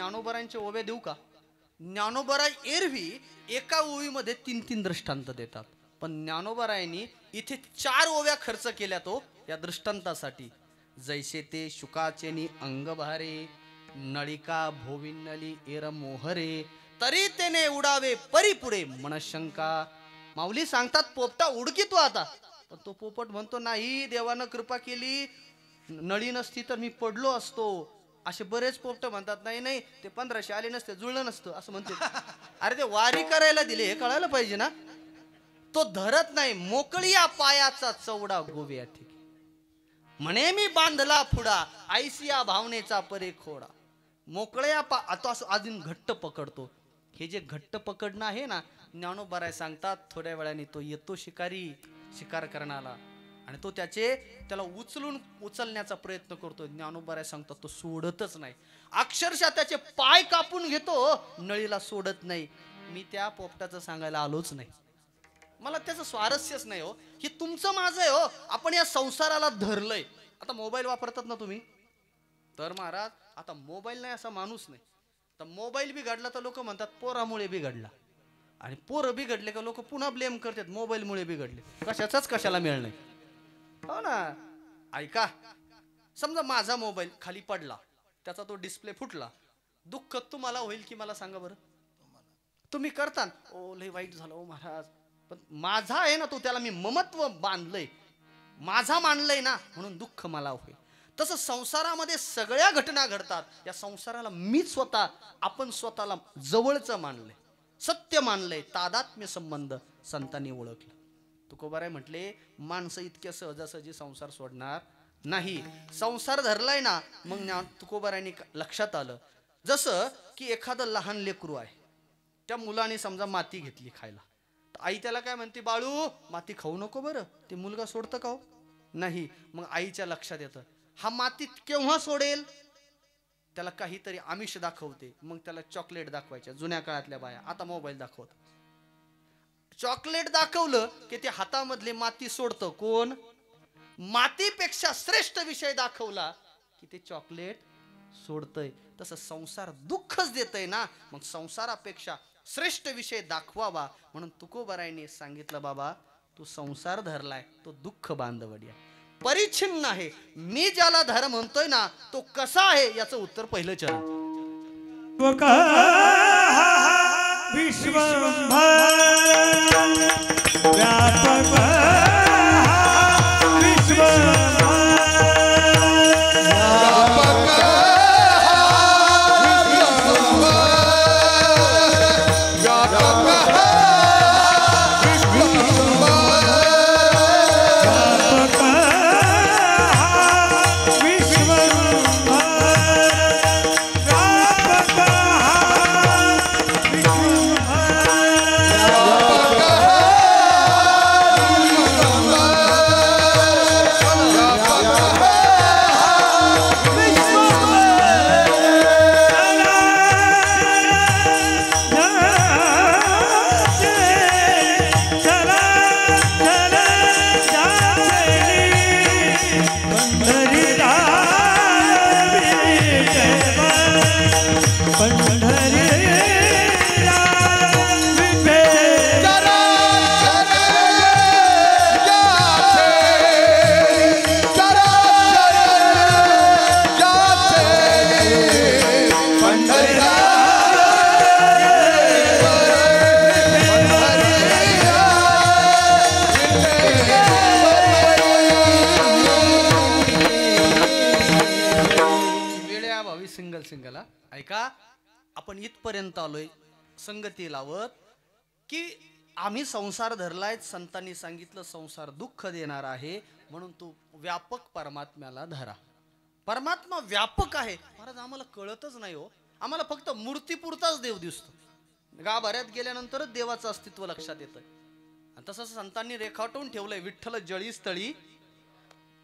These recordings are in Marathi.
ज्ञानोबरांचे ओव्या देऊ का? ज्ञानोबराय एरवी एका ओवीमध्ये 3-3 दृष्टांत देतात, पण ज्ञानोबरायांनी इथे 4 ओव्या खर्च केल्या तो या दृष्टांतासाठी. जैसे ते शुकाचेनी अंग भारे, नळिका भोविन्नली एर मोहरे, तरी तेने उडावे परिपुढे मनशंका. माऊली सांगतात पोपटा उडकी तू आता, पण तो पोपट म्हणतो नाही, देवानं कृपा केली, नळी नसती तर मी पडलो असतो. असे बरेच पोपट म्हणतात नाही नाही ते 1500 आले नसते, जुळलं नसतं असं म्हणते. अरे ते वारी करायला दिले हे कळायला पाहिजे ना. तो धरत नाही, मोकळीया पायाचा चौडा गोव्या ठीक म्हणे मी बांधला फुडा, आयसिया भावनेचा परे खोडा. मोकळ्या आता अजून घट्ट पकडतो. हे जे घट्ट पकडणं आहे ना, ज्ञानोबराय सांगतात थोड्या वेळाने तो येतो शिकार करणारा, आणि तो त्याला उचलण्याचा प्रयत्न करतो. ज्ञानोबराय सांगतात तो सोडतच नाही, अक्षरशः त्याचे पाय कापून घेतो, नळीला सोडत नाही. मी त्या पोपटाचं सांगायला आलोच नाही, मला त्याचं स्वारस्यच नाही हो. हे तुमचं माझं आहे हो. आपण या संसाराला धरलंय. आता मोबाईल वापरतात ना तुम्ही, तर महाराज आता मोबाईल नाही असा माणूस नाही. तर मोबाईल बिघडला तर लोक म्हणतात पोरामुळे बिघडला, आणि पोरं बिघडले का लोक पुन्हा ब्लेम करतात मोबाईलमुळे बिघडले. कशाला मिळ नाही हो ना. ऐका, समजा माझा मोबाईल खाली पडला, त्याचा तो डिस्प्ले फुटला, दुःख तुम्हाला होईल की मला सांगा बरं? तुम्ही करता ओ लय वाईट झालं ओ महाराज, पण माझा आहे ना तो, त्याला मी ममत्व बांधलंय, माझा मानलंय ना, म्हणून दुःख मला होईल. तसं संसारामध्ये सगळ्या घटना घडतात, या संसाराला मी आपण स्वतःला जवळचं मानलंय, सत्य मानलंय, तादात्म्य संबंध संतांनी ओळखलं. तुकोबाराय म्हटले माणसं इतक्या सहजासहजी संसार सोडणार नाही. संसार धरलाय ना, मग तुकोबारायांनी लक्षात आलं, जसं की एखादं लहान लेकरू आहे, त्या मुलाने समजा माती घेतली खायला, तर आई त्याला काय म्हणते, बाळू माती खाऊ नको बरं. ते मुलगा सोडतं का हो? नाही. मग आईच्या लक्षात येतं हा माती केव्हा सोडेल, त्याला काहीतरी आमिष दाखवते. मग त्याला चॉकलेट दाखवायच्या जुन्या काळातल्या बाया, आता मोबाईल दाखवतात. चॉकलेट दाखवलं की ते हातामधले माती सोडतं कोण? मातीपेक्षा श्रेष्ठ विषय दाखवला की ते चॉकलेट सोडतंय. तसं संसार दुःखच देतय ना, मग संसारापेक्षा श्रेष्ठ विषय दाखवावा म्हणून तुकोबारायांनी सांगितलं, बाबा तू संसार धरलाय तो दुःख बांधवडी परिच्छिन्न आहे. मी ज्याला धर म्हणतोय ना तो कसा आहे याचं उत्तर पहिलं चरण. ऐका, आपण इथपर्यंत आलोय संगती लावत की आम्ही संसार धरलाय. संतांनी सांगितलं संसार दुःख देणार आहे, म्हणून तू व्यापक परमात्म्याला धरा. परमात्मा व्यापक आहे महाराज, आम्हाला कळतच नाही हो. आम्हाला फक्त मूर्तीपुरताच देव दिसतो, गाभाऱ्यात गेल्यानंतरच देवाचं अस्तित्व लक्षात येतं. आणि तसंच संतांनी रेखाटून ठेवलंय, विठ्ठल जळी स्थळी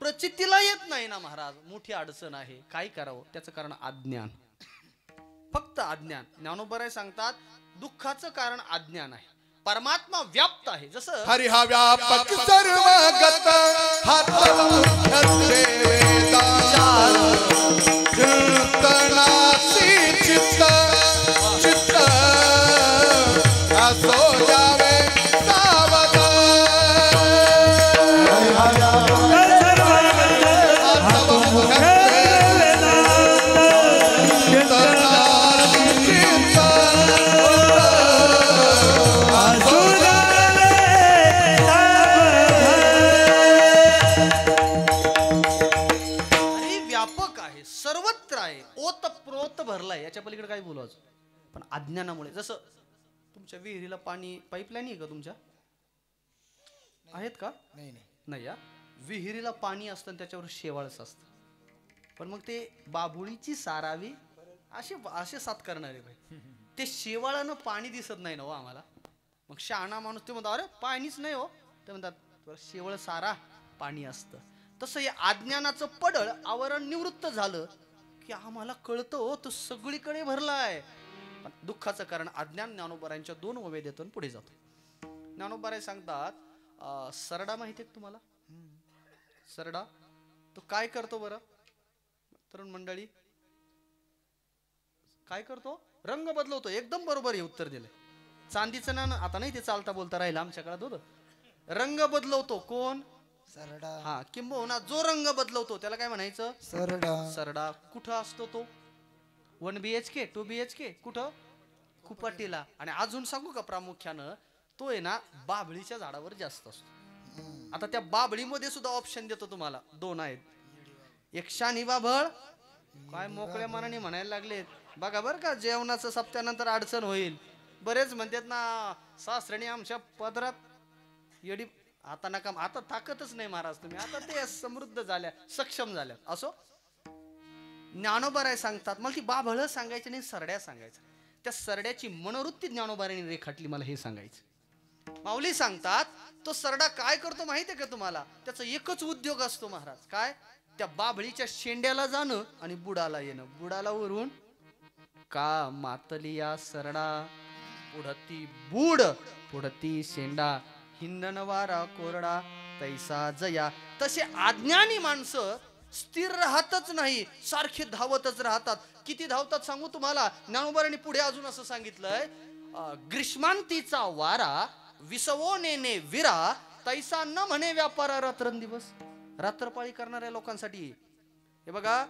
प्रचितीला येत नाही ना महाराज, मोठी अडचण आहे. काय करावं? त्याचं कारण अज्ञान, फक्त अज्ञान. ज्ञानोबराय सांगतात दुःखाचं कारण अज्ञान आहे. परमात्मा व्याप्त आहे, जसं हरि हा व्यापक सर्वगत हातनासी चित्त पलीकडे काय बोलू अजून. पण अज्ञानामुळे, जसं तुमच्या विहिरीला पाणी पाईपलाईन आहे का तुमच्या, आहेत का? नाही नाही. नाही या विहिरीला पाणी असतं आणि त्याच्यावर शेवाळच असतं. पण मग ते बाभुळीची सारावी असे असे सात करणारे भाई, ते शेवाळानं पाणी दिसत नाही ना हो आम्हाला. मग शहाणा माणूस ते म्हणतो अरे पाणीच नाही हो, ते म्हणतात शेवळ सारा पाणी असतं. तसं हे अज्ञानाचं पडळ आवरण निवृत्त झालं की आम्हाला कळतं हो तो सगळीकडे भरलाय. पण दुःखाचं कारण अज्ञान. ज्ञानोबारायांच्या 2 ओव्या देतो आणि पुढे जातो. ज्ञानोबाराय सांगतात सरडा माहिती आहे तुम्हाला? सरडा तो काय करतो बरं तरुण मंडळी? काय करतो? रंग बदलवतो. एकदम बरोबर हे उत्तर दिले. चांदीचं ना आता नाही ते चालता बोलता राहिलं आमच्या काळात होतं. रंग बदलवतो कोण? सरडा. हा, किंबहुना जो रंग बदलवतो त्याला काय म्हणायचं? सरडा. सरडा. कुठं असतो तो? 1 BHK 2 BHK कुठं? खुपाटीला. आणि अजून सांगू का प्रामुख्यानं, तो आहे ना बाभळीच्या झाडावर जास्त असतो. आता त्या बाभळीमध्ये सुद्धा ऑप्शन देतो तुम्हाला, 2 आहेत. एक शानी बाभळ, काय मोकळ्या मनाने म्हणायला लागलेत बघा बरं का, जेवणाचं सप्त्यानंतर अडचण होईल. बरेच म्हणतात ना सासऱ्याने आमच्या पदरात येडी, आता नका, आता ताकदच नाही महाराज तुम्ही, आता ते समृद्ध झाल्या, सक्षम झाल्या. असो, ज्ञानोबाराय सांगतात मला ती बाभळ सांगायची नाही, सरड्या सांगायचं. त्या सरड्याची मनोवृत्ती ज्ञानोबारायने रेखाटली, मला हे सांगायचं. माऊली सांगतात तो सरडा काय करतो माहितीये का तुम्हाला? त्याचा एकच उद्योग असतो महाराज, काय? त्या बाभळीच्या शेंड्याला जाणं आणि बुडाला येणं. बुडाला वरून का मातलिया सरडा, पुढती बूड पुढती शेंडा, हिंदन वारा कोरडा तैसा जया. तसे अज्ञानी माणसं स्थिर राहतच नाही, सारखे धावतच राहतात. किती धावतात सांगू तुम्हाला. ज्ञानोबारांनी पुढे अजून असं सांगितलंय, ग्रीष्मांतीचा वारा विसवो नेने विरा, तैसा न म्हणे व्यापारा रात्रंदिवस. रात्रपाळी करणाऱ्या लोकांसाठी हे बघा,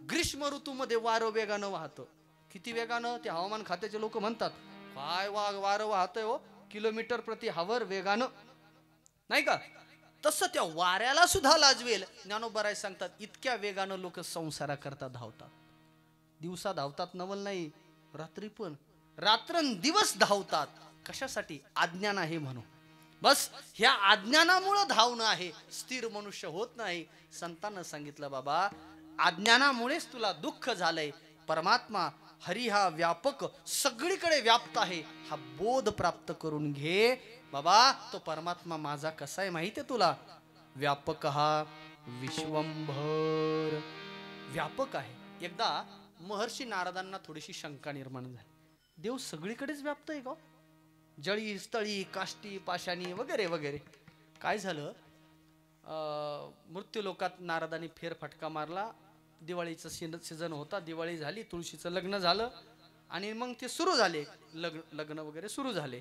ग्रीष्म ऋतूमध्ये वारं वेगानं वाहतं. किती वेगानं? ते हवामान खात्याचे लोक म्हणतात काय वारं वाहतंय हो, किलोमीटर प्रति हावर वेगानं, नाही का? तसं त्या वाऱ्याला सुद्धा लाजवेल. ज्ञानोबाराय सांगतात इतक्या वेगानं लोक संसाराकरता धावतात. दिवसा धावतात नवल नाही, रात्री पण रात्रंदिवस धावतात. कशासाठी? अज्ञान आहे म्हणून. बस ह्या अज्ञानामुळं धावणं आहे, स्थिर मनुष्य होत नाही. संतांना सांगितलं बाबा अज्ञानामुळेच तुला दुःख झालंय. परमात्मा हरी हा व्यापक, सगळीकडे व्याप्त आहे, हा बोध प्राप्त करून घे बाबा. तो परमात्मा माझा कसा आहे माहितीये तुला? व्यापक हा विश्वंभर, व्यापक आहे. एकदा महर्षी नारदांना थोडीशी शंका निर्माण झाली, देव सगळीकडेच व्याप्त आहे का? जळी स्थळी काष्टी पाशाणी वगैरे वगैरे. काय झालं, मृत्यूलोकात नारदांनी फेरफटका मारला. दिवाळीचं सीझन होता, दिवाळी झाली, तुळशीचं लग्न झालं आणि मग ते सुरू झाले लग्न वगैरे सुरू झाले.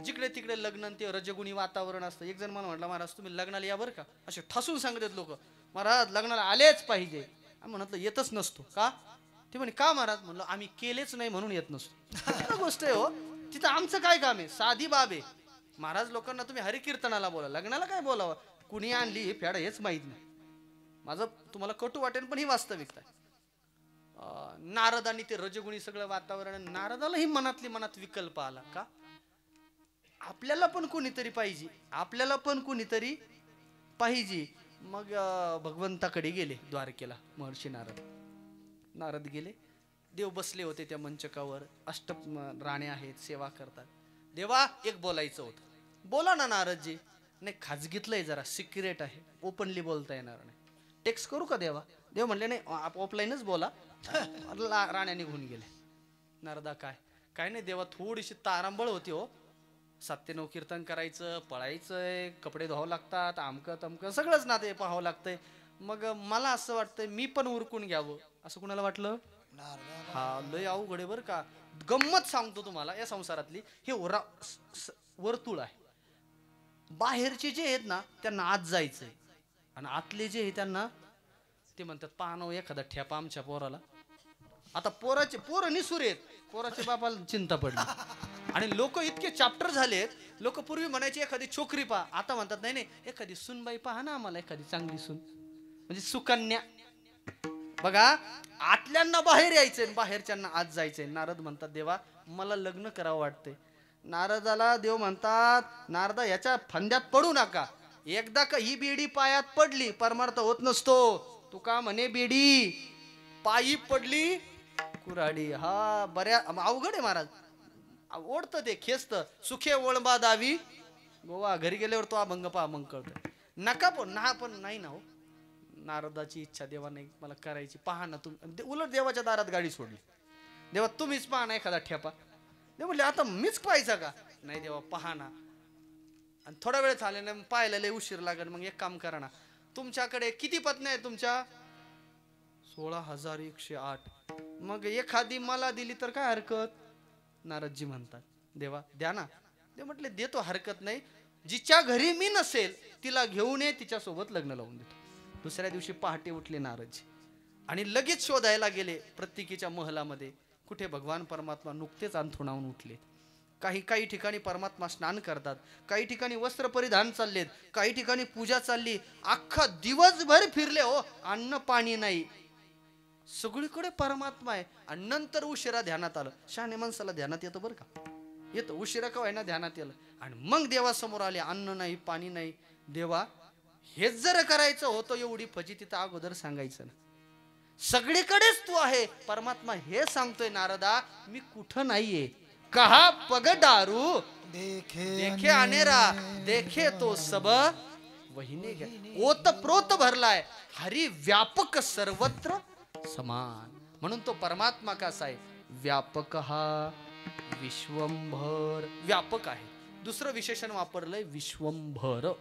जिकडे तिकडे लग्न, ते रजगुणी वातावरण असतं. एक जण मला म्हटलं महाराज तुम्ही लग्नाला या बरं का, असे ठासून सांगतात लोक, महाराज लग्नाला आलेच पाहिजे. आम्ही म्हटलं येतच नसतो का? ते म्हणे का महाराज? म्हणलं आम्ही केलेच नाही म्हणून येत नसतो. गोष्ट आहे हो, तिथं आमचं काय काम आहे? साधी बाब आहे महाराज. लोकांना तुम्ही हरिकीर्तनाला बोला, लग्नाला काय बोलावं? कुणी आणली हे फेड हेच माहीत नाही. माझं तुम्हाला कटू वाटेल पण ही वास्तविकता आहे. नारदांनी ते रजगुणी सगळं वातावरण, नारदालाही मनात विकल्प आला का आपल्याला पण कोणीतरी पाहिजे, आपल्याला पण कोणीतरी पाहिजे. मग भगवंताकडे गेले द्वारकेला महर्षी नारद गेले. देव बसले होते त्या मंचकावर, अष्ट राण्या आहेत, सेवा करतात. देवा एक बोलायचं होतं. बोला ना नारदजी. नाही खाजगीतलंय, जरा सिक्रेट आहे, ओपनली बोलता येणार नाही. टेक्स्ट करू का देवा? देव म्हणले नाही ऑफलाईनच बोला. राण्या निघून गेले. नारदा काय नाही देवा, थोडीशी तारांबळ होती हो, 7-9 कीर्तन करायचं, पळायचंय, कपडे धुवावं लागतात, आमकं तमकं सगळंच ना ते पाहावं लागतंय. मग मला असं वाटतंय मी पण उरकून घ्यावं. असं कुणाला वाटलं? हा लय अवघड आहे बरं का. गंमत सांगतो तुम्हाला या संसारातली. हे वर्तुळ आहे. बाहेरचे जे आहेत ना त्यांना आत जायचंय, आणि आतले जे आहे त्यांना ते म्हणतात पाहणं एखादा ठेपा आमच्या पोराला. आता पोरं निसुर आहेत, पोराच्या बापाला चिंता पडली. आणि लोक इतके चॅप्टर झालेत. लोक पूर्वी म्हणायचे एखादी छोकरी पहा, आता म्हणतात नाही एखादी सुनबाई पहा ना आम्हाला, एखादी चांगली सून म्हणजे सुकन्या. बघा, आतल्यांना बाहेर यायचंय, बाहेरच्यांना आत जायचंय. नारद म्हणतात देवा मला लग्न करावं वाटतंय. नारदाला देव म्हणतात, नारदा याच्या फंद्यात पडू नका. एकदा का ही बेडी पायात पडली परमार्थ होत नसतो. तुका म्हणे बेडी पायी पडली कुराडी. हा बऱ्या अवघड आहे महाराज. ओढतं ते खेचत. सुखे वळंबा दावी गोवा. घरी गेल्यावर तो अभंग पहा मग कळतं. नका पण नाही ना हो. नारदाची इच्छा देवा नाही मला करायची. पहा ना तुम्ही. उलट देवाच्या दारात गाडी सोडली. देवा तुम्हीच पहा ना एखादा ठेपा. देव म्हटले आता मीच पाहायचा का. नाही देवा पहा ना. आणि थोडा वेळ झाले ना पाहायला लय उशीर लागेल. मग एक काम करा ना, तुमच्याकडे किती पत्न्या आहेत तुमच्या. 16,108. मग एखादी मला दिली तर काय हरकत. नारदजी म्हणतात देवा द्या ना. ते म्हटले देतो हरकत नाही. जिच्या घरी मी नसेल तिला घेऊन ये, तिच्यासोबत लग्न लावून देतो. दुसऱ्या दिवशी पहाटे उठले नारदजी आणि लगेच शोधायला गेले प्रत्येकीच्या महलामध्ये. कुठे भगवान परमात्मा नुकतेच अंथरुणावून उठले. काही ठिकाणी परमात्मा स्नान करतात, काही ठिकाणी वस्त्र परिधान चाललेत, काही ठिकाणी पूजा चालली. अख्खा दिवसभर फिरले हो, अन्न पाणी नाही. सगळीकडे परमात्मा आहे. आणि नंतर उशिरा ध्यानात आलं. शहाणे माणसाला ध्यानात येतं बरं का. येतं उशिरा का व्हायना ध्यानात येलं. आणि मग देवासमोर आले. अन्न नाही पाणी नाही. देवा हेच जर करायचं होतं एवढी फजिती तर अगोदर सांगायचं ना. सगळीकडेच तू आहे परमात्मा हे सांगतोय नारदा. मी कुठं नाहीये. कहा पगडारू देखे अनेरा देखे तो सब वहिने गया. ओत प्रोत भरलाय हरी व्यापक सर्वत्र समान. म्हणून तो परमात्मा कसा आहे. व्यापक हा विश्वंभर. व्यापक आहे. दुसरं विशेषण वापरलंय विश्वंभर.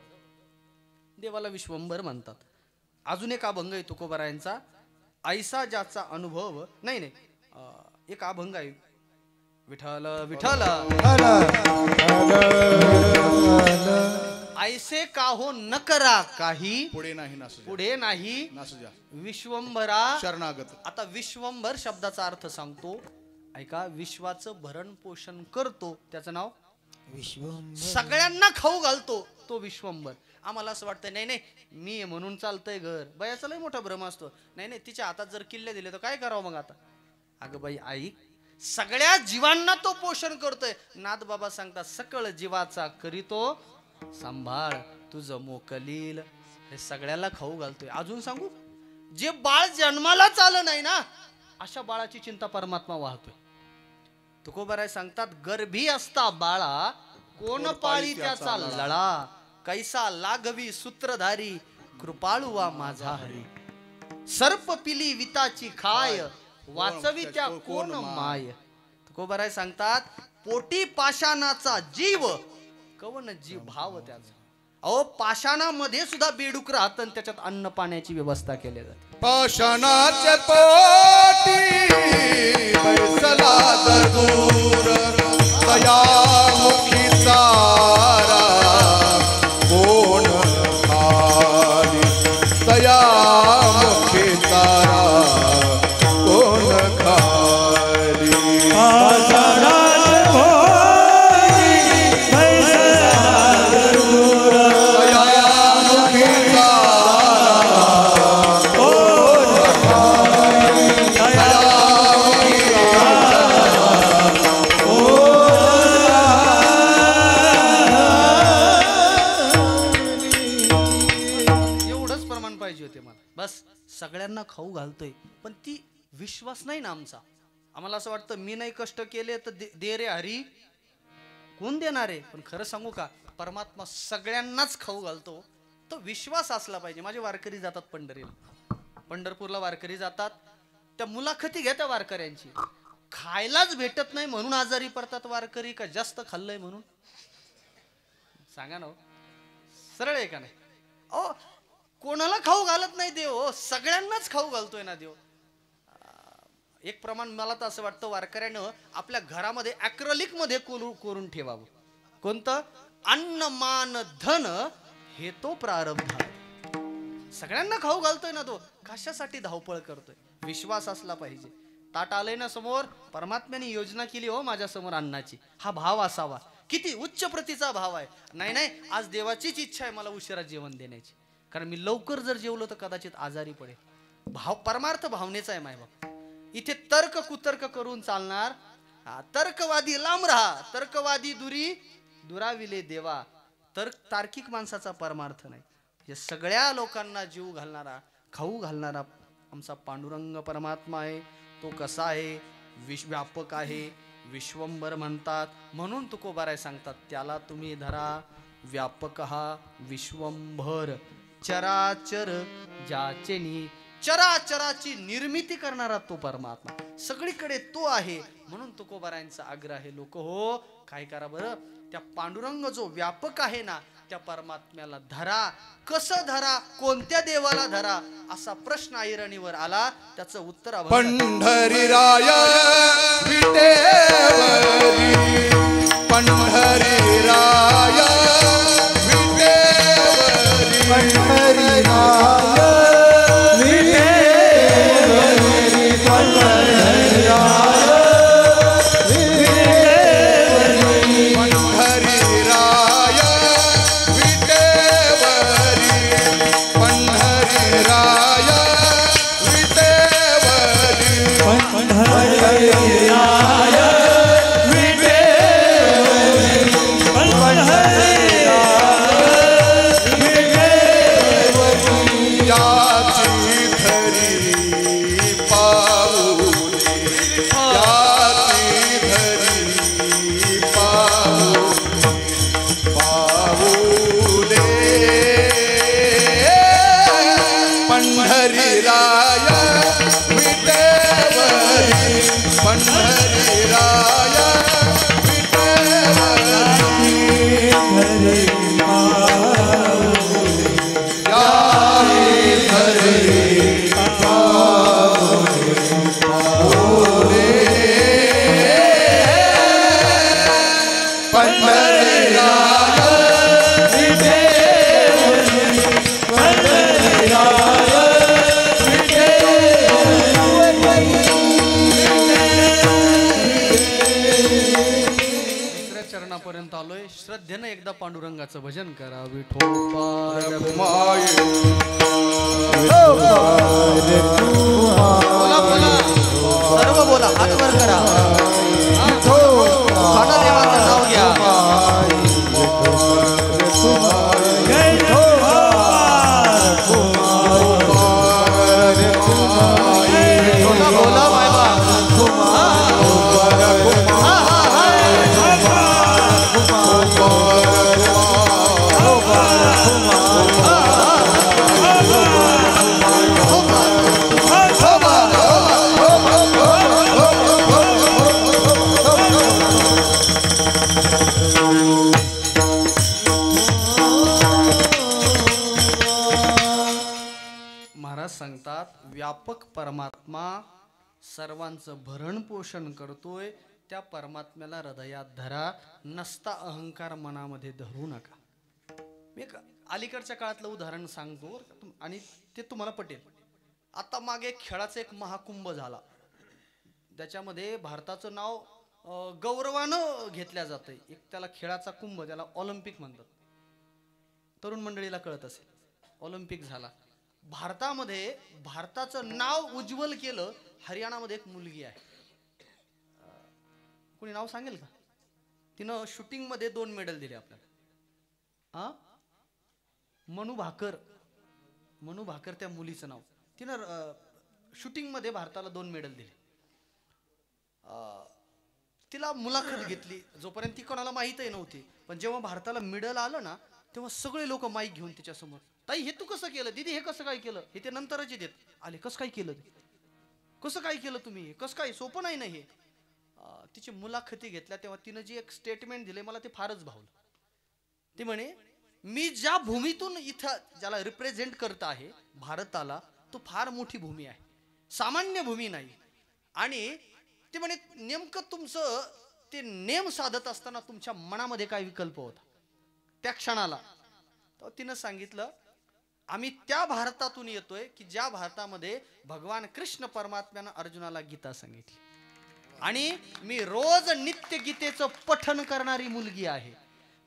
देवाला विश्वंभर म्हणतात. अजून एक अभंग आहे तुकोबारायांचा. ऐसा ज्याचा अनुभव नाही एक अभंग आहे. विठ्ठल विठ्ठल ऐसे काहो न करा काही पुढे नाही नासू पुढे नाही विश्वंभरा शरणागत. आता विश्वंभर शब्दाचा अर्थ सांगतो ऐका. विश्वाचं भरण पोषण करतो त्याचं नाव विश्वंभर. सगळ्यांना खाऊ घालतो तो विश्वंभर. आम्हाला असं वाटतं नाही मी म्हणून चालतंय घर. बयाचा लय मोठा भ्रम असतो. नाही तिच्या हातात जर किल्ले दिले तर काय करावं मग आता. अगं बाई ऐक, सगळ्या जीवांना तो पोषण करतोय. नाथ बाबा सांगतात सकळ जीवाचा करीतो सांभाळ तुझं मोकलील. हे सगळ्याला खाऊ घालतोय. अजून सांगू, जे बाळ जन्मालाच आलं नाही ना अशा बाळाची चिंता परमात्मा वाहतोय. तुकोबाराय सांगतात गर्भी असता बाळा कोण पाळी त्याचा लळा. कैसा लाघवी सूत्रधारी कृपाळुवा माझा हरी. सर्प पिली विताची खाय वाचवी त्या कोण माय. तुकोबाराय सांगतात पोटी पाषाणाचा जीव कवन जीव भाव त्याचा. अहो पाषाणामध्ये सुद्धा बेडूक राहत आणि त्याच्यात अन्न पाण्याची व्यवस्था केली जाते. पाषाणाचे पोटी बैसला दूर दयामुखी चारा कोण खाली. दयामुखी चारा कोण खाली. पाषाणाचे पोटी बैसला दूर दयामुखी चारा कोण खाली. दयामुखी एवढंच प्रमाण पाहिजे होते मला. बस सगळ्यांना खाऊ घालतोय. पण ती विश्वास नाही ना आमचा. आम्हाला असं वाटतं मी नाही कष्ट केले तर दे रे हरी कोण देणार आहे. पण खरं सांगू का परमात्मा सगळ्यांनाच खाऊ घालतो. तो विश्वास असला पाहिजे. माझे वारकरी जातात पंढरीला. पंढरपूरला वारकरी जातात. त्या मुलाखती घ्या त्या वारकऱ्यांची. खायलाच भेटत नाही म्हणून आजारी पडतात वारकरी का जास्त खाल्लंय म्हणून. सांगा ना सरळ आहे का नाही. ओ कोणाला खाऊ घालत नाही देव. सगळ्यांनाच खाऊ घालतोय ना देव. एक प्रमाण मला तर असं वाटतं वारकऱ्यानं आपल्या घरामध्ये ॲक्रेलिक मध्ये कोरून ठेवावं. कोणतं अन्न मान धन हे तो प्रारब्ध. सगळ्यांना खाऊ घालतोय ना तो. कशासाठी धावपळ करतोय. विश्वास असला पाहिजे. ताट आलंय ना समोर परमात्म्याने योजना केली हो माझ्या समोर अन्नाची. हा भाव असावा. किती उच्च प्रतीचा भाव आहे. नाही आज देवाचीच इच्छा आहे मला उशिरा जेवण देण्याची. कारण मी लवकर जर जेवलो तर कदाचित आजारी पडेल. भाव परमार्थ भावनेचा आहे मायबाप. इथे तर्क कुतर्क करून चालणार. तर्कवादी लांब राहा, तर्कवादी दुराविले देवा. तार्किक माणसाचा परमार्थ नाही. हे सगळ्या लोकांना जीव घालणारा, खाऊ घालणारा आमचा पांडुरंग परमात्मा आहे. तो कसा आहे? विश्वव्यापक आहे, विश्वंभर म्हणतात. म्हणून तुकोबाराय सांगतात, त्याला तुम्ही धरा व्यापक हा विश्वंभर, चराचर ज्याचेनी. चराचराची निर्मिती करणारा तो परमात्मा, सगळीकडे तो आहे. म्हणून तुकोबारायांचा आग्रह आहे, लोक हो काय करा बरं, त्या पांडुरंग जो व्यापक आहे ना, त्या परमात्म्याला धरा. कसं धरा, कोणत्या देवाला धरा, असा प्रश्न ऐरणीवर आला. त्याचं उत्तर पंढरीराय विटेवरी, पंढरीराय विटेवरी, पंढरीराय विटेवरी, पंढरीराय विटेवरी, पंढरीराय विटेवरी, पंढरीराय विटेवरी, पंढरीराय आलोय. श्रद्धेनं एकदा पांडुरंगाचं भजन करा. विठोबा बोला बोला, सर्व बोला, हात वर करा. देवाचं नाव घ्या. सांगतात, व्यापक परमात्मा सर्वांचं भरण पोषण करतोय. त्या परमात्म्याला हृदयात धरा, नसता अहंकार मनामध्ये धरू नका. मी अलीकडच्या काळातलं उदाहरण सांगतो आणि ते तुम्हाला पटेल. आता मागे खेळाचा एक महाकुंभ झाला, त्याच्यामध्ये भारताचं नाव गौरवानं घेतल्या जातंय. एक त्याला खेळाचा कुंभ, त्याला ऑलिम्पिक म्हणतात. तरुण मंडळीला कळत असेल. ऑलिम्पिक झाला. भारतामध्ये भारताचं नाव उज्ज्वल केलं. हरियाणामध्ये एक मुलगी आहे, कोणी नाव सांगेल का? तिनं शूटिंग मध्ये 2 मेडल दिले आपल्याला. मनू भाकर त्या मुलीचं नाव. तिनं शूटिंग मध्ये भारताला 2 मेडल दिले. तिला मुलाखत घेतली, जोपर्यंत ती कोणाला माहीतही नव्हती. पण जेव्हा भारताला मेडल आलं ना, तेव्हा सगळे लोक माईक घेऊन तिच्या समोर, ताई हे तू कसं केलं, दीदी हे कसं काय केलं, हे ते नंतरच देत आले. कसं काय केलं, कसं काय केलं तुम्ही, हे कसं काय, सोपं नाही ना हे. तिची मुलाखती घेतल्या तेव्हा तिनं जी एक स्टेटमेंट दिले, मला ते फारच भावलं. ती म्हणे, मी ज्या भूमीतून इथं ज्याला रिप्रेझेंट करत आहे भारताला, तो फार मोठी भूमी आहे, सामान्य भूमी नाही. आणि ते म्हणे, नेमकं तुमचं ते नेम साधत असताना तुमच्या मनामध्ये काय विकल्प होता त्या क्षणाला. तर तिनं सांगितलं, आम्ही त्या भारतातून येतोय की ज्या भारतामध्ये भगवान कृष्ण परमात्म्यानं अर्जुनाला गीता सांगितली. आणि मी रोज नित्य गीतेचं पठण करणारी मुलगी आहे.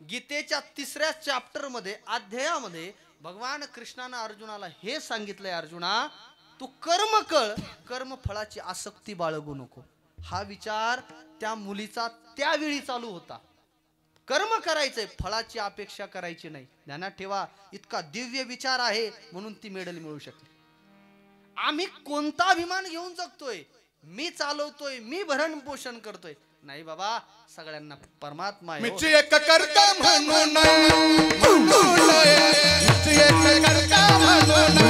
गीतेच्या 3ऱ्या चॅप्टर मध्ये, अध्यायामध्ये भगवान कृष्णानं अर्जुनाला हे सांगितलंय, अर्जुना तू कर्म कर, कर्म फळाची आसक्ती बाळगू नको. हा विचार त्या मुलीचा त्यावेळी चालू होता. कर्म करायचंय, फळाची अपेक्षा करायची नाही. ध्यानात ठेवा, इतका दिव्य विचार आहे म्हणून ती मेडल मिळू शकली. आम्ही कोणता अभिमान घेऊन जगतोय? मी चालवतोय, मी भरण पोषण करतोय. नाही बाबा, सगळ्यांना परमात्मा आहे. मीच एक करता म्हणून मीच एक करता म्हणून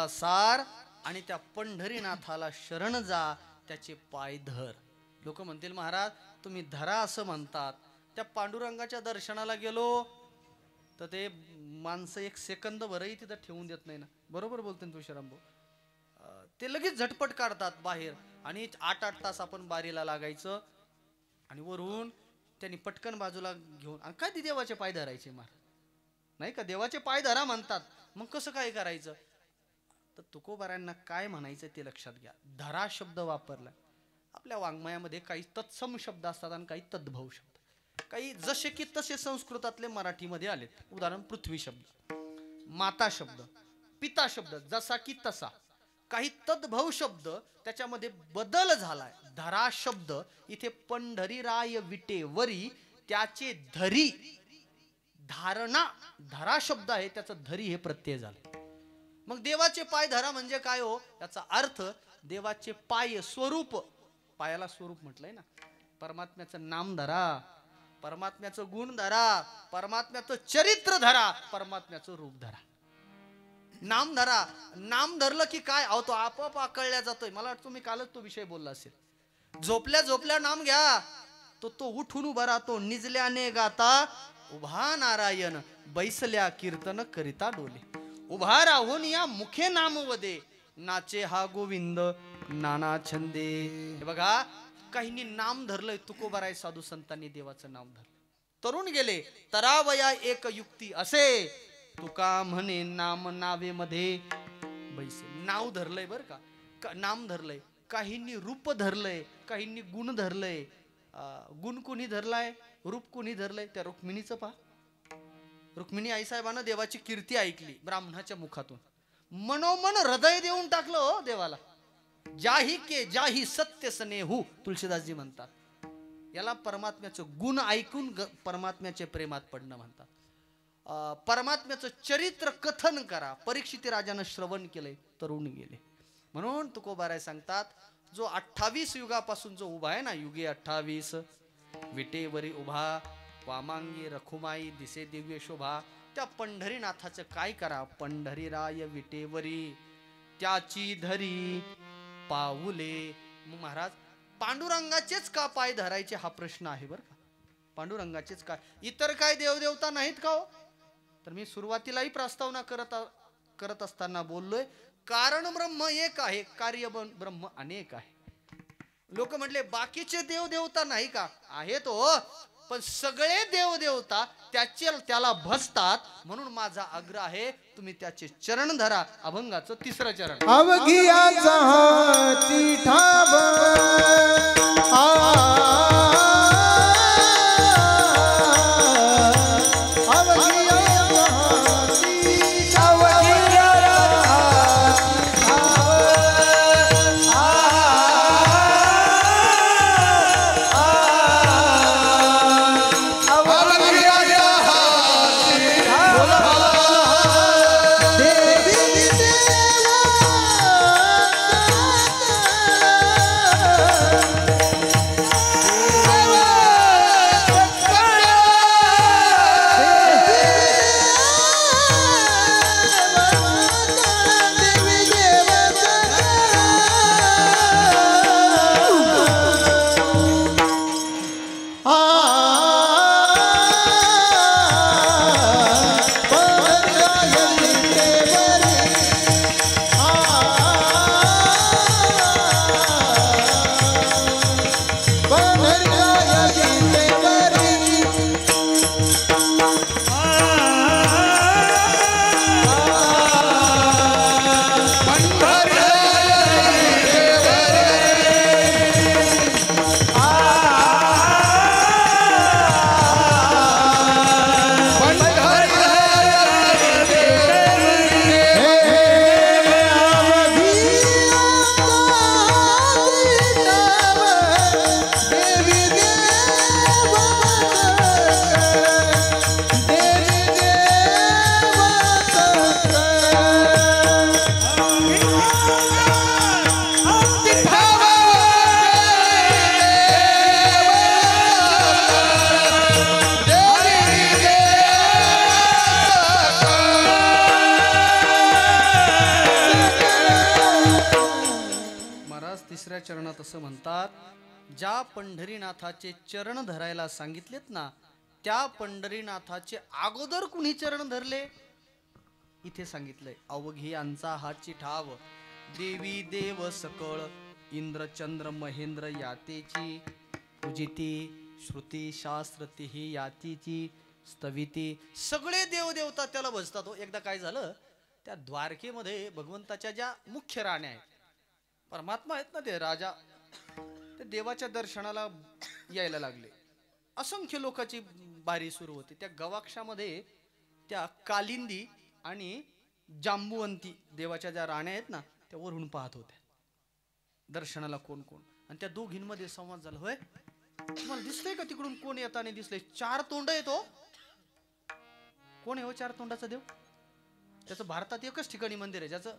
सार आणि त्या पंढरीनाथाला शरण जा, त्याचे पाय धर. लोक म्हणतील महाराज तुम्ही धरा असं म्हणतात. त्या पांडुरंगाच्या दर्शनाला गेलो तर ते माणसं एक सेकंद भरही तिथं ठेवून देत नाही ना. बरोबर बोलते ना तुळशीराम भाऊ. ते लगेच झटपट काढतात बाहेर आणि 8-8 तास आपण बारीला लागायचं आणि वरून त्यांनी पटकन बाजूला घेऊन. आणि काय ते देवाचे पाय धरायचे महाराज? नाही का, देवाचे पाय धरा म्हणतात. मग कसं काय करायचं? तर तुकोबारायांना काय म्हणायचं ते लक्षात घ्या. धरा शब्द वापरला. आपल्या वाङ्मयामध्ये काही तत्सम शब्द असतात आणि काही तद्भव शब्द, काही जसे की तसे संस्कृतातले मराठीमध्ये आलेत. उदाहरण पृथ्वी शब्द, माता शब्द, पिता शब्द जसा की तसा. काही तद्भव शब्द त्याच्यामध्ये बदल झालाय. धरा शब्द इथे पंढरीराय विटेवरी त्याचे धरी, धारणा धरा शब्द आहे, त्याचं धरी हे प्रत्यय झालं. मग देवाचे पाय धरा म्हणजे काय हो? याचा अर्थ देवाचे पाय स्वरूप, पायाला स्वरूप म्हटलंय ना. परमात्म्याचं नाम धरा, परमात्म्याचं गुण धरा, परमात्म्याचं चरित्र धरा, परमात्म्याचं रूप धरा. नाम धरा. नाम धरलं की काय अहो, तो आपोआप आकळल्या जातोय. मला वाटतं तुम्ही कालच तो विषय बोलला असेल. झोपल्या झोपल्या नाम घ्या, तो उठून उभा राहतो. निजल्याने गाता उभा नारायण, बैसल्या कीर्तन करिता डोले. उभा राहून या मुखे नाम वदे, नाचे हा गोविंद नाना छंदे. हे बघा, काहींनी नाम धरलंय. तुकोबाराय साधू संतांनी देवाचं नाम धरलं. तरुण गेले तरावया एक युक्ती असे, तुका म्हणे नाम नावे मध्ये बैसे. नाव धरलंय बर का, नाम धरलंय. काहींनी रूप धरलंय, काहींनी गुण धरलंय. गुण कोणी धरलाय, रूप कोणी धरलंय? त्या रुक्मिणीचं पहा. रुक्मिणी आईसाहेबांना देवाची कीर्ती ऐकली ब्राह्मणाच्या मुखातून, मनोमन हृदय देऊन टाकलं हो देवाला. जाही के जाही सत्य स्नेहू, तुळशीदासजी म्हणतात. याला परमात्म्याचं गुण ऐकून परमात्म्याच्या प्रेमात पडणं म्हणतात. परमात्म्याचं चरित्र कथन करा. परीक्षित राजानं श्रवण केलंय, तरुण गेले. म्हणून तुकोबाराय सांगतात, जो 28 युगापासून जो उभा आहे ना, युगे 28 विटेवरी उभा, वामांगी रखुमाई दिसे दिव्य शोभा. त्या पंढरीनाथाचं काय करा? पंढरीराय विटेवरी त्याची धरी पाऊले. मग महाराज पांडुरंगाचेच का पाय धरायचे हा प्रश्न आहे बरं का. पांडुरंगाचेच काय, इतर काय देवदेवता नाहीत का हो? तर मी सुरुवातीलाही प्रस्तावना करत असताना बोललोय, कारण ब्रह्म एक आहे, कार्य ब्रह्म अनेक आहे. लोक म्हटले बाकीचे देवदेवता नाही का? आहेत हो, पण सगळे देवदेवता त्याला भजतात. म्हणून माझा आग्रह आहे, तुम्ही त्याचे चरण धरा. अभंगाचं 3रं चरण. अवघियाचा हाती ठाव चरणात असं म्हणतात, ज्या पंढरीनाथाचे चरण धरायला सांगितलेत ना, त्या पंढरीनाथाचे अगोदर कुणी चरण धरले इथे सांगितलंय. अवघी यांचा हाची ठाव देवी देव सकळ इंद्र चंद्र महेंद्र यातेची पूजिती श्रुती शास्त्र तिही यातीची स्तविती. सगळे देवदेवता त्याला भजतात हो. एकदा काय झालं, त्या द्वारकेमध्ये भगवंताच्या ज्या मुख्य राण्या आहेत, परमात्मा आहेत ना ते राजा, ते देवाच्या दर्शनाला यायला लागले. असंख्य लोकांची बारी सुरू होती. त्या गवाक्षामध्ये त्या कालिंदी आणि जांबुवंती देवाच्या ज्या राण्या आहेत ना, त्या वरून पाहत होत्या दर्शनाला कोण कोण. आणि त्या दोघींमध्ये संवाद झाला. होय, तुम्हाला दिसतंय का तिकडून कोण येताना दिसलंय? 4 तोंड येतो. कोण आहे हो 4 तोंडाचा देव? त्याचं भारतात एकच ठिकाणी मंदिर आहे, ज्याचं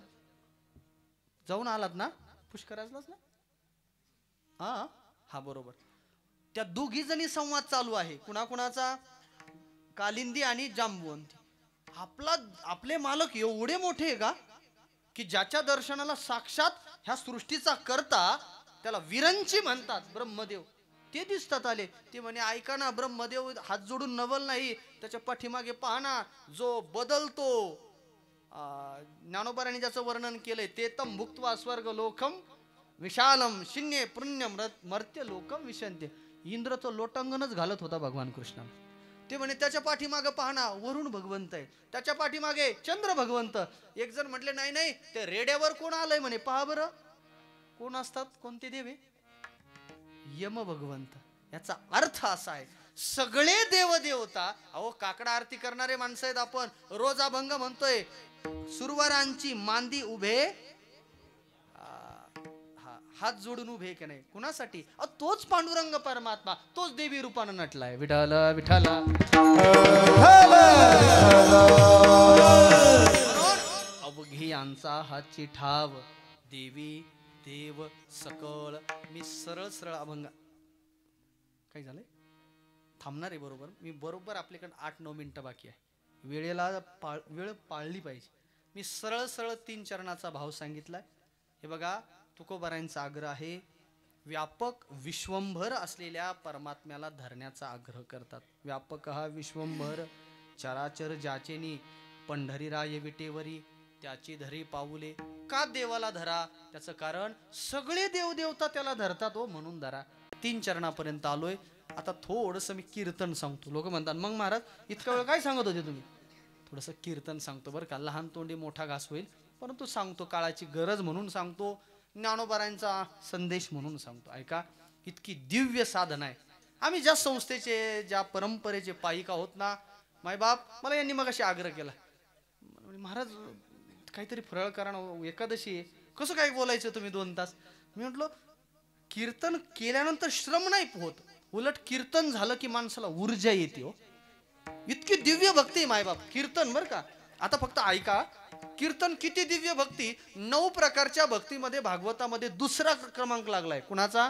जाऊन आलात ना, पुष्कराजलाच ना. हा बरोबर. त्या दोघी जणी संवाद चालू आहे. कुणाकुणाचा? कालिंदी आणि जांबुवंती. आपले मालक एवढे मोठे आहे का की ज्याच्या दर्शनाला साक्षात ह्या सृष्टीचा करता, त्याला विरंची म्हणतात, ब्रह्मदेव, ते दिसतात आले. ते म्हणे, ऐका ना ब्रह्मदेव हात जोडून नवल नाही, त्याच्या पाठीमागे पहा ना, जो बदलतो. ज्ञानोबारांनी ज्याचं वर्णन केलंय, ते तम भुक्त्वा स्वर्ग लोकम विशालम शिन्ये पुण्य मर्त्य लोकम विशंते. इंद्रचं लोटांगणच घालत होता भगवान कृष्ण. ते म्हणे, त्याच्या पाठीमागे पाहना, वरुण भगवंत आहे, त्याच्या पाठीमागे चंद्र भगवंत. एक जण म्हटले, नाही नाही, ते रेड्यावर कोण आलंय म्हणे, पहा बरं. कोण असतात? कोणते देवे? यम भगवंत. याचा अर्थ असा आहे, सगळे देवदेवता, अहो काकडा आरती करणारे माणसं आहेत आपण. रोज अभंग म्हणतोय, सुरवरांची मांदी उभे, हात जोडून उभे की नाही, कुणासाठी? तोच पांडुरंग परमात्मा, तोच देवी रूपानं नटलाय. विठाल विठाला. अवघी यांचा हाची ठाव देवी देव सकळ. मी सरळ सरळ अभंग, काय झालंय, थांबणार आहे बरोबर. मी बरोबर, आपल्याकडे 8-9 मिनिटं बाकी आहे. वेळ पाळली पाहिजे. मी सरळ सरळ 3 चरणाचा भाव सांगितलाय. हे बघा, तुकोबारांचा आग्रह आहे, व्यापक विश्वंभर असलेल्या परमात्म्याला धरण्याचा आग्रह करतात. व्यापक हा विश्वंभर चराचर ज्याचेनी पंढरीराय विटेवरी त्याची धरी पाऊले. का देवाला धरा? त्याचं कारण सगळे देवदेवता त्याला धरतात हो, म्हणून धरा. 3 चरणापर्यंत आलोय. आता थोडंसं मी कीर्तन सांगतो. लोक म्हणतात, मग महाराज इतका वेळ काय सांगत होते तुम्ही? थोडंसं कीर्तन सांगतो बरं का. लहान तोंडी मोठा घास होईल, परंतु सांगतो, काळाची गरज म्हणून सांगतो, ज्ञानोबारांचा संदेश म्हणून सांगतो. ऐका, इतकी दिव्य साधना आहे. आम्ही ज्या संस्थेचे, ज्या परंपरेचे पायिक आहोत ना, मायबाप, मला यांनी मगाशी आग्रह केला, महाराज काहीतरी फरळ करा ना, एकादशी आहे, कसं काय बोलायचं तुम्ही 2 तास? मी म्हटलं, कीर्तन केल्यानंतर श्रम नाही होत, उलट कीर्तन झालं की माणसाला ऊर्जा येते हो. इतकी दिव्य भक्ती मायबाप, कीर्तन बरं का. आता फक्त ऐका, कीर्तन किती दिव्य भक्ती. 9 प्रकारच्या भक्तीमध्ये भागवतामध्ये 2रा क्रमांक लागलाय. कुणाचा?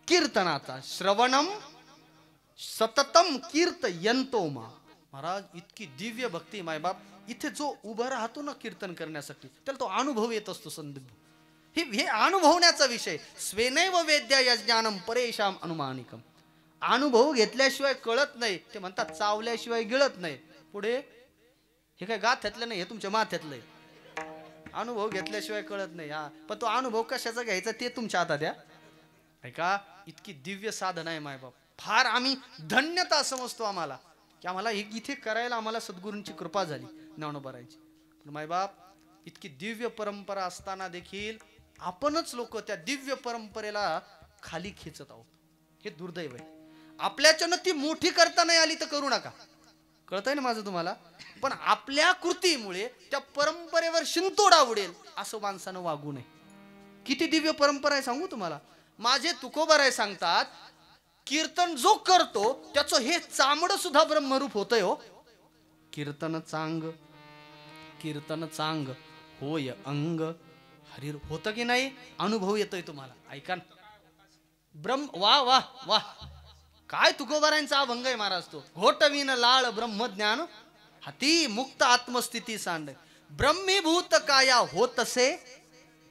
कीर्तनाचा. श्रवणम सततम कीर्तयंतो मा. महाराज इतकी दिव्य भक्ती मायबाप. इथे जो उभा राहतो ना कीर्तन करण्यासाठी, त्याला तो अनुभव येत असतो. संदिग्ध हे अनुभवण्याचा विषय. स्वेनैव वेद्या यज्ञानम परेशाम अनुमानिकम. अनुभव घेतल्याशिवाय कळत नाही. ते म्हणतात, चावल्याशिवाय गिळत नाही. पुढे हे काय गाथ्यातलं नाही, हे तुमच्या माथ्यातलं आहे. अनुभव घेतल्याशिवाय कळत नाही. पण तो अनुभव कशाचा घ्यायचा ते तुमच्या हातात द्या. ऐका, इतकी दिव्य साधना आहे मायबाप. फार आम्ही धन्यता समजतो आम्हाला की आम्हाला इथे करायला आम्हाला सद्गुरूंची कृपा झाली, ज्ञानोबारांची. पण मायबाप, इतकी दिव्य परंपरा असताना देखील आपणच लोक त्या दिव्य परंपरेला खाली खेचत आहोत. हे दुर्दैव आहे. आपल्याच्यानं ती मोठी करता नाही आली तर करू नका, कळतंय ना माझं तुम्हाला. पण आपल्या कृतीमुळे त्या परंपरेवर शिंतोडा उडेल असं माणसानं वागू नये. किती दिव्य परंपरा आहे सांगू तुम्हाला. माझे तुकोबाराय सांगतात, कीर्तन जो करतो त्याचं हे चामड सुद्धा ब्रह्मरूप होतंय हो. कीर्तन चांग होय अंग हरी होतं की नाही? अनुभव येतोय तुम्हाला. ऐका ना, वा वा वा, काय तुकोबारांचा अभंग आहे महाराज तो. घोटवीन लाळ ब्रह्मज्ञान हाती मुक्त आत्मस्थिती सांड. ब्रह्मीभूत काया होतसे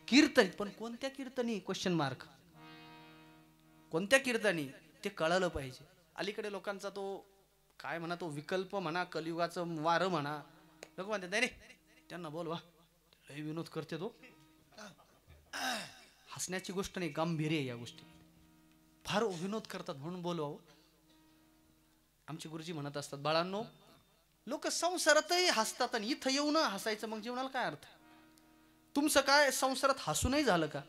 कीर्तन, पण कोणत्या कीर्तनी क्वेश्चन मार्क, कोणत्या कीर्तनी ते कळालं पाहिजे. अलीकडे लोकांचा तो काय म्हणा, तो विकल्प म्हणा, कलियुगाचं वारं म्हणा, लोक म्हणतात नाही त्यांना बोलवा, लय विनोद करते तो. हसण्याची गोष्ट नाही, गांभीर्य या गोष्टी, फार विनोद करतात म्हणून बोलवावं. आमचे गुरुजी म्हणत असतात, बाळांनो लोक संसारातही हसतात आणि इथं येऊन हसायचं, मग जीवनाला काय अर्थ. तुमचं काय संसारात हसू नाही झालं का?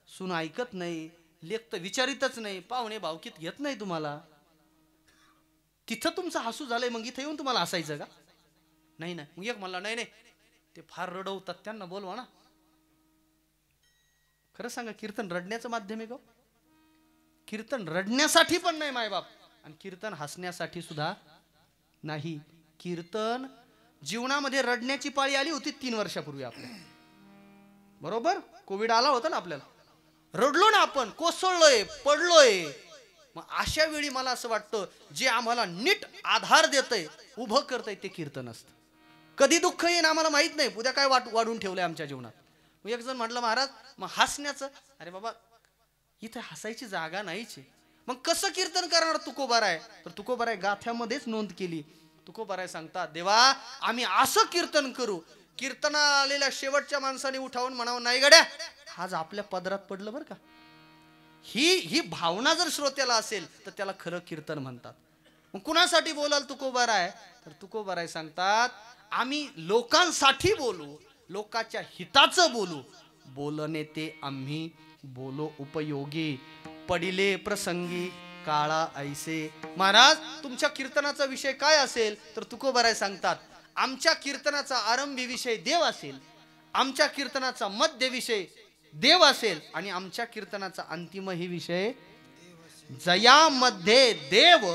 सून ऐकत नाही, लेख तर विचारितच नाही, पाहुणे भावकीत घेत नाही तुम्हाला, तिथं तुमचं हसू झालंय, मग इथं येऊन तुम्हाला हसायचं का? नाही ना. मग एक म्हणला नाही ते फार रडवतात, त्यांना बोलवा ना. खरं सांगा, कीर्तन रडण्याचं माध्यम आहे का? कीर्तन रडण्यासाठी पण नाही मायबाप, आणि कीर्तन हसण्यासाठी सुद्धा नाही. कीर्तन जीवनामध्ये रडण्याची पाळी आली होती 3 वर्षापूर्वी आपल्या बरोबर. कोविड आला होता ना आपल्याला, रडलो ना आपण, कोसळलोय, पडलोय. मग अशा वेळी मला असं वाटतं, जे आम्हाला नीट आधार देतंय, उभं करतंय, ते कीर्तन असतं. कधी दुःख येईन आम्हाला माहित नाही, उद्या काय वाढून ठेवलंय आमच्या जीवनात. मग एक जण म्हटलं, महाराज मग हसण्याचं, अरे बाबा इथे हसायची जागा नाहीच. मग कसं कीर्तन करणार तुकोबाराय? तर तुकोबाराय गाथ्यामध्येच नोंद केली. तुकोबाराय सांगतात, देवा आम्ही असं कीर्तन करू, कीर्तना आलेल्या शेवटच्या माणसाने उठावून म्हणावं, नाही गड्या आज आपल्या पदरात पडलं बरं का. ही भावना जर श्रोत्याला असेल तर त्याला खरं कीर्तन म्हणतात. मग कुणासाठी बोलाल तुकोबाराय? तर तुकोबाराय सांगतात, आम्ही लोकांसाठी बोलू, लोकांच्या हिताचं बोलू, बोलणे ते आम्ही बोलो उपयोगी, पडिले प्रसंगी काळा ऐसे. महाराज तुमच्या कीर्तनाचा विषय काय असेल? तर तुकोबाराय सांगतात, आमच्या कीर्तनाचा आरंभी विषय देव असेल, आमच्या कीर्तनाचा मध्य विषय देव असेल, आणि आमच्या कीर्तनाचा अंतिमही विषय जयामध्ये देव,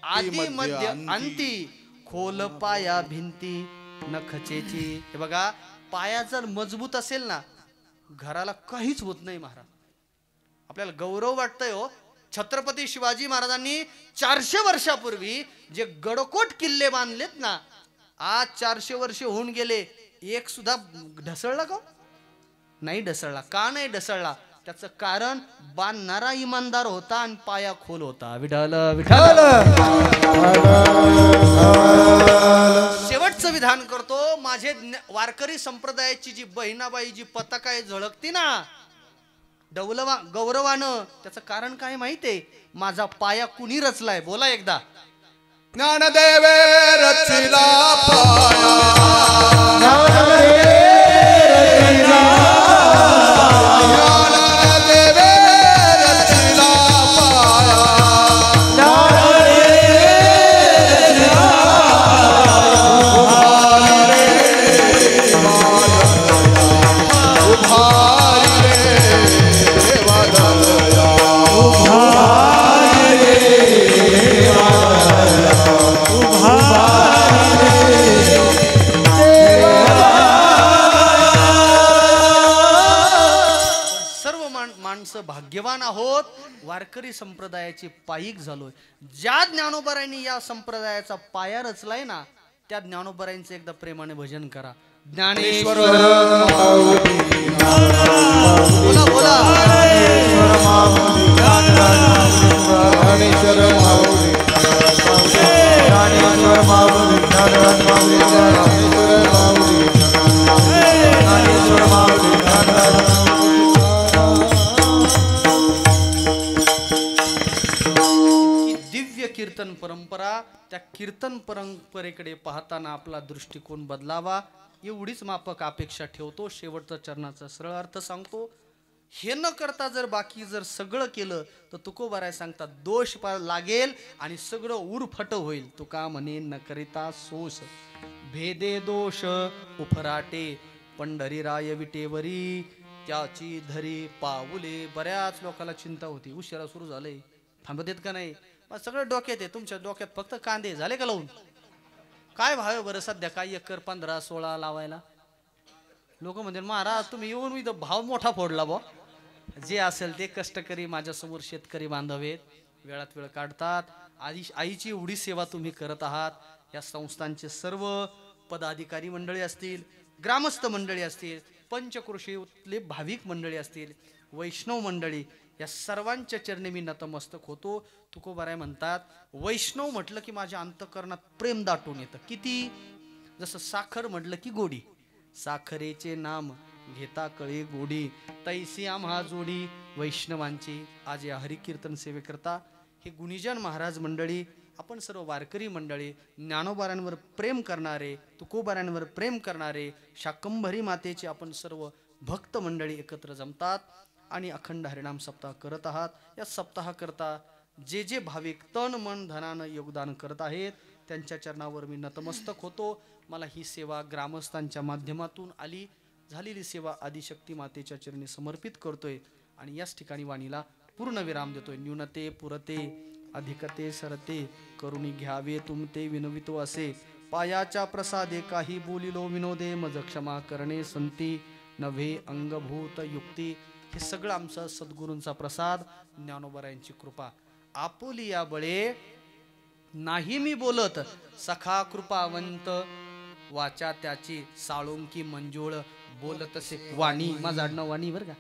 आदि मध्य अंती, खोल पाया भिंती नखचेची. हे बघा, पाया जर मजबूत असेल ना, घराला काहीच होत नाही महाराज. आपल्याला गौरव वाटतंय हो, छत्रपती शिवाजी महाराजांनी 400 वर्षापूर्वी जे गडकोट किल्ले बांधलेत ना, आज 400 वर्ष होऊन गेले, एक सुद्धा ढसळला का? नाही ढसळला. का नाही ढसळला? त्याचं कारण बांधणारा इमानदार होता आणि पाया खोल होता. विठ्ठल विठ्ठल. शेवटचं विधान करतो, माझे वारकरी संप्रदायाची जी बहिणाबाई जी पताका आहे झळकती ना गौरवानं, त्याचं कारण काय माहितीये? माझा पाया कुणी रचलाय? बोला एकदा. ज्ञानदेवे रचिला पाया, भाग्यवान आहोत, वारकरी संप्रदायाची पायीक झालोय. ज्या ज्ञानोबारायांनी या संप्रदायाचा पाया रचलाय ना, त्या ज्ञानोबारायांचं एकदा प्रेमाने भजन करा. ज्ञानेश्वर बोला बोला. कीर्तन परंपरा, त्या कीर्तन परंपरेकडे पाहताना आपला दृष्टिकोन बदलावा, एवढीच माफक अपेक्षा ठेवतो. शेवटचा चरणाचा सरळ अर्थ सांगतो. हे न करता जर बाकी जर सगळं केलं तर तुकोबाराय सांगतात, दोष लागेल आणि सगळं उरफट होईल. तुका म्हणे न करिता सोस, भेदे दोष उफराटे, पंढरीराय विटेवरी त्याची धरी पाऊले. बऱ्याच लोकांना चिंता होती, उशिरा सुरू झालंय, थांबत येत का नाही? सगळं डोक्यात आहे. तुमच्या डोक्यात फक्त कांदे झाले का लावून? काय भाव बरं सध्या? काय एकर 15-16 लावायला? लोक म्हणतील, महाराज तुम्ही येऊन इथं भाव मोठा फोडला बा. जे असेल ते कष्टकरी माझ्यासमोर शेतकरी बांधवेत, वेळात वेळ काढतात. आईची एवढी सेवा तुम्ही करत आहात. या संस्थांचे सर्व पदाधिकारी मंडळी असतील, ग्रामस्थ मंडळी असतील, पंचक्रोशीतले भाविक मंडळी असतील, वैष्णव मंडळी, या सर्वांच्या चरणी मी नतमस्तक होतो. तुकोबाराय म्हणतात, वैष्णव म्हटलं की माझ्या अंतःकरणात प्रेम दाटून येतं. किती? जसं साखर म्हटलं की गोडी, साखरेचे नाम घेता कळे गोडी, तैसी आम्हा जोडी वैष्णवांची. आज या हरिकीर्तन सेवेकरता हे गुणीजन महाराज मंडळी, आपण सर्व वारकरी मंडळी, ज्ञानोबारांवर प्रेम करणारे, तुकोबारांवर प्रेम करणारे, शाकंभरी मातेचे आपण सर्व भक्त मंडळी एकत्र जमतात आणि अखंड हरिनाम सप्ताह करत आहात. या सप्ताहाकरता जे जे भाविक तन मन धनानं योगदान करत आहेत त्यांच्या चरणावर मी नतमस्तक होतो. मला ही सेवा ग्रामस्थांच्या माध्यमातून झालेली सेवा आदिशक्ती मातेच्या चरणी समर्पित करतोय आणि याच ठिकाणी वाणीला पूर्ण विराम देतोय. न्यूनते पुरते अधिकते सरते करुणी घ्यावे तुमते विनवितो असे, पायाच्या प्रसादे काही बोलिलो विनोदे, मज क्षमा करणे संती नव्हे अंगभूत युक्ती. हे सगळं आमचा सद्गुरूंचा प्रसाद, ज्ञानोबारायांची कृपा. आपुली या बळे नाही मी बोलत, सखा कृपावंत वाचा त्याची साळुंकी मंजुळ बोलतसे. वाणी माझं आडनाव वाणी बरं का.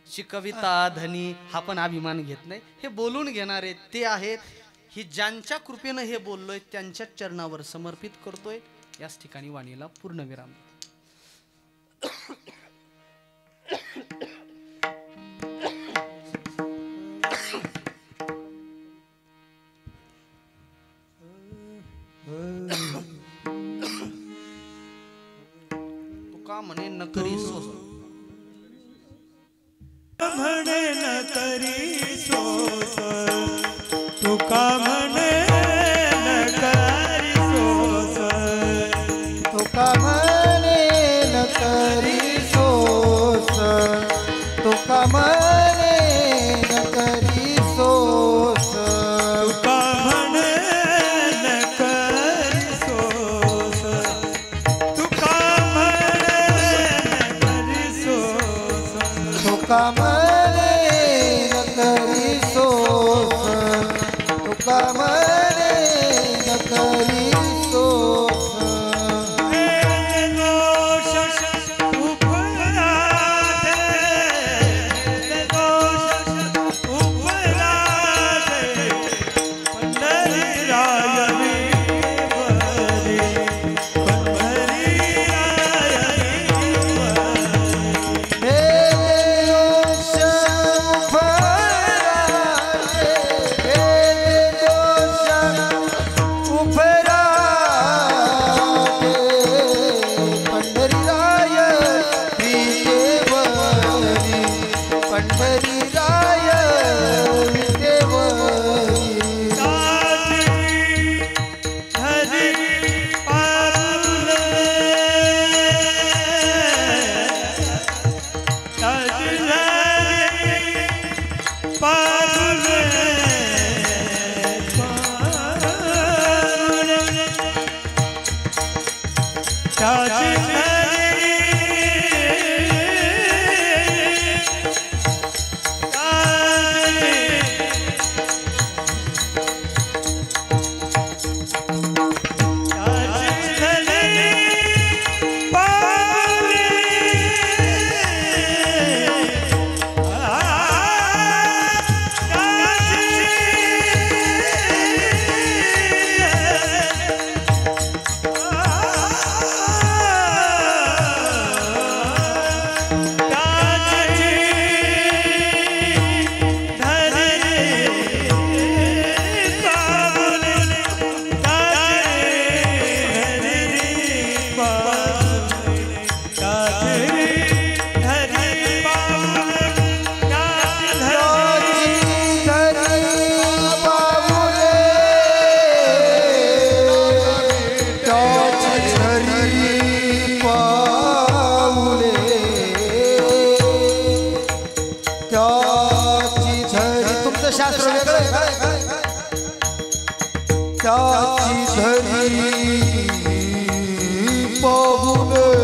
शिकविता धनी हा पण अभिमान घेत नाही, हे बोलून घेणारे ते आहेत. ही ज्यांच्या कृपेनं हे बोललोय त्यांच्या चरणावर समर्पित करतोय. याच ठिकाणी वाणीला पूर्ण विराम. तुका म्हणे न करी सोस, म्हणे न करी सोस, तुका म्हणे न करी सोस, तुका म्हणे न करी सोस, तुका म्हणे न करी सोस, तुका म्हणे न करी सोस, तुका म्हणे न करी सोस, तुका म्हणे न करी सोस, तुका म्हणे न करी सोस. शास्त्र वेगळं त्याची धरी पाहुणे